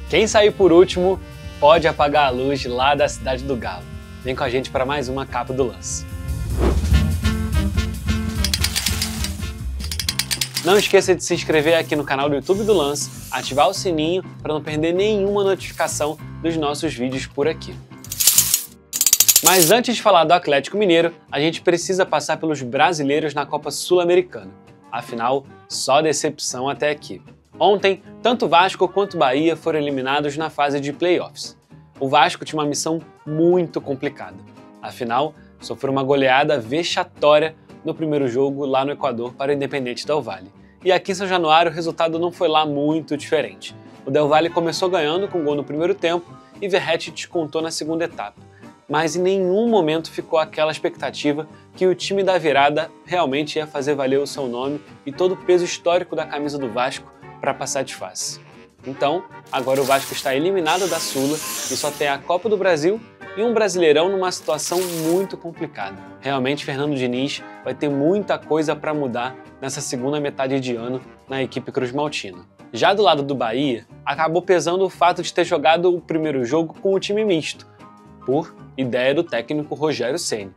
Quem sair por último pode apagar a luz lá da Cidade do Galo. Vem com a gente para mais uma Capa do Lance. Não esqueça de se inscrever aqui no canal do YouTube do Lance, ativar o sininho para não perder nenhuma notificação dos nossos vídeos por aqui. Mas antes de falar do Atlético Mineiro, a gente precisa passar pelos brasileiros na Copa Sul-Americana. Afinal, só decepção até aqui. Ontem, tanto Vasco quanto Bahia foram eliminados na fase de playoffs. O Vasco tinha uma missão muito complicada. Afinal, sofreu uma goleada vexatória no primeiro jogo lá no Equador para o Independente Del Valle. E aqui em São Januário o resultado não foi lá muito diferente. O Del Valle começou ganhando com gol no primeiro tempo e Verratti descontou na segunda etapa. Mas em nenhum momento ficou aquela expectativa que o time da virada realmente ia fazer valer o seu nome e todo o peso histórico da camisa do Vasco para passar de fase. Então, agora o Vasco está eliminado da Sula e só tem a Copa do Brasil e um Brasileirão numa situação muito complicada. Realmente, Fernando Diniz vai ter muita coisa para mudar nessa segunda metade de ano na equipe cruzmaltina. Já do lado do Bahia, acabou pesando o fato de ter jogado o primeiro jogo com o time misto, por ideia do técnico Rogério Ceni.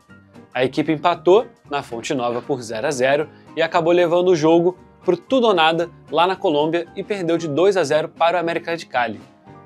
A equipe empatou na Fonte Nova por 0-0 e acabou levando o jogo por tudo ou nada lá na Colômbia e perdeu de 2-0 para o América de Cali,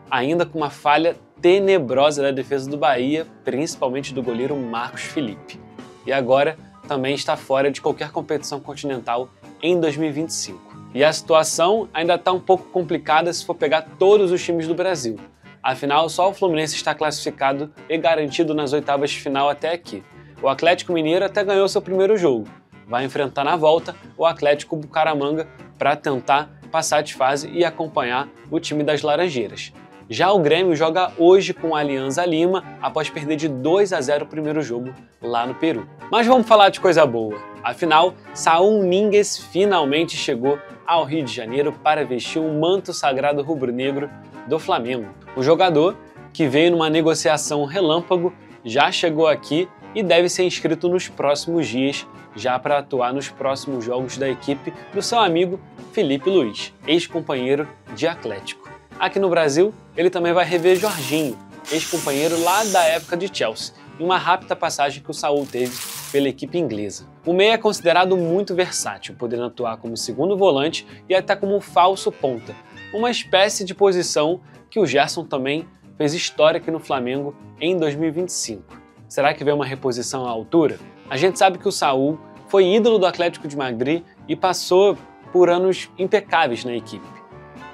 ainda com uma falha tenebrosa da defesa do Bahia, principalmente do goleiro Marcos Felipe. E agora também está fora de qualquer competição continental em 2025. E a situação ainda está um pouco complicada se for pegar todos os times do Brasil. Afinal, só o Fluminense está classificado e garantido nas oitavas de final até aqui. O Atlético Mineiro até ganhou seu primeiro jogo. Vai enfrentar na volta o Atlético Bucaramanga para tentar passar de fase e acompanhar o time das Laranjeiras. Já o Grêmio joga hoje com a Alianza Lima após perder de 2-0 o primeiro jogo lá no Peru. Mas vamos falar de coisa boa. Afinal, Saúl Ñíguez finalmente chegou ao Rio de Janeiro para vestir o manto sagrado rubro-negro do Flamengo. O jogador, que veio numa negociação relâmpago, já chegou aqui e deve ser inscrito nos próximos dias, já para atuar nos próximos jogos da equipe do seu amigo Felipe Luiz, ex-companheiro de Atlético. Aqui no Brasil, ele também vai rever Jorginho, ex-companheiro lá da época de Chelsea, em uma rápida passagem que o Saúl teve pela equipe inglesa. O meia é considerado muito versátil, podendo atuar como segundo volante e até como falso ponta, uma espécie de posição que o Gerson também fez história aqui no Flamengo em 2025. Será que vem uma reposição à altura? A gente sabe que o Saúl foi ídolo do Atlético de Madrid e passou por anos impecáveis na equipe.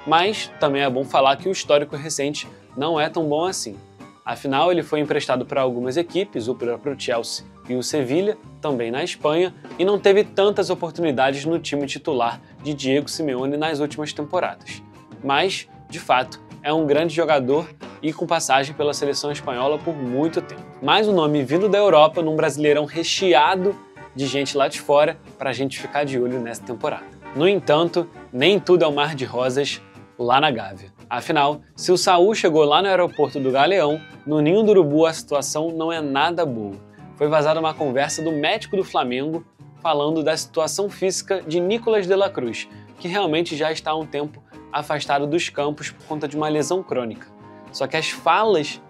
Mas também é bom falar que o histórico recente não é tão bom assim. Afinal, ele foi emprestado para algumas equipes, o próprio Chelsea e o Sevilla, também na Espanha, e não teve tantas oportunidades no time titular de Diego Simeone nas últimas temporadas. Mas, de fato, é um grande jogador e com passagem pela seleção espanhola por muito tempo. Mais um nome vindo da Europa num Brasileirão recheado de gente lá de fora para a gente ficar de olho nessa temporada. No entanto, nem tudo é um mar de rosas lá na Gávea. Afinal, se o Saúl chegou lá no aeroporto do Galeão, no Ninho do Urubu a situação não é nada boa. Foi vazada uma conversa do médico do Flamengo falando da situação física de Nicolás de la Cruz, que realmente já está há um tempo afastado dos campos por conta de uma lesão crônica. Só que as falas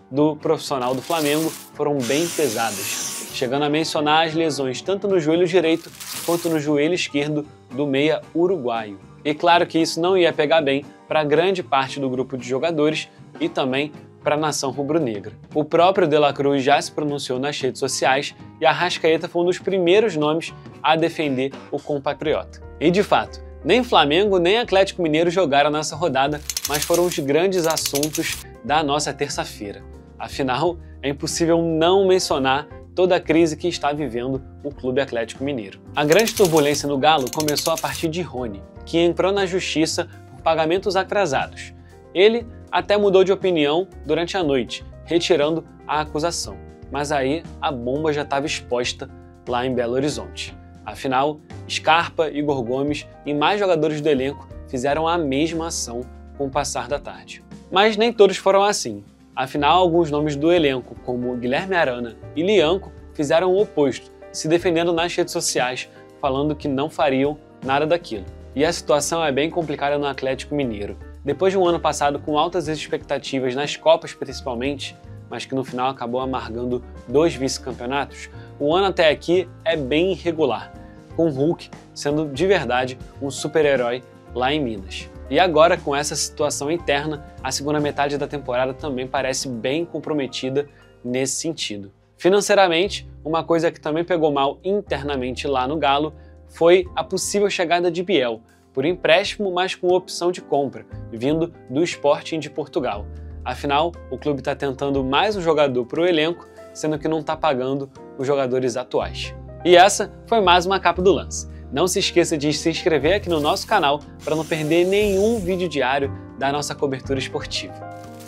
do profissional do Flamengo foram bem pesadas, chegando a mencionar as lesões tanto no joelho direito quanto no joelho esquerdo do meia uruguaio. E claro que isso não ia pegar bem para grande parte do grupo de jogadores e também para a nação rubro-negra. O próprio De La Cruz já se pronunciou nas redes sociais e Arrascaeta foi um dos primeiros nomes a defender o compatriota. E de fato, nem Flamengo nem Atlético Mineiro jogaram nessa rodada, mas foram os grandes assuntos da nossa terça-feira. Afinal, é impossível não mencionar toda a crise que está vivendo o Clube Atlético Mineiro. A grande turbulência no Galo começou a partir de Rony, que entrou na justiça por pagamentos atrasados. Ele até mudou de opinião durante a noite, retirando a acusação. Mas aí a bomba já estava exposta lá em Belo Horizonte. Afinal, Scarpa, Igor Gomes e mais jogadores do elenco fizeram a mesma ação com o passar da tarde. Mas nem todos foram assim. Afinal, alguns nomes do elenco, como Guilherme Arana e Lianco, fizeram o oposto, se defendendo nas redes sociais, falando que não fariam nada daquilo. E a situação é bem complicada no Atlético Mineiro. Depois de um ano passado com altas expectativas nas Copas principalmente, mas que no final acabou amargando 2 vice-campeonatos, o ano até aqui é bem irregular, com o Hulk sendo de verdade um super-herói lá em Minas. E agora, com essa situação interna, a segunda metade da temporada também parece bem comprometida nesse sentido. Financeiramente, uma coisa que também pegou mal internamente lá no Galo foi a possível chegada de Biel, por empréstimo, mas com opção de compra, vindo do Sporting de Portugal. Afinal, o clube está tentando mais um jogador para o elenco, sendo que não está pagando os jogadores atuais. E essa foi mais uma Capa do Lance. Não se esqueça de se inscrever aqui no nosso canal para não perder nenhum vídeo diário da nossa cobertura esportiva.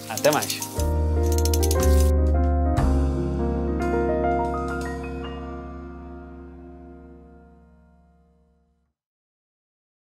Até mais!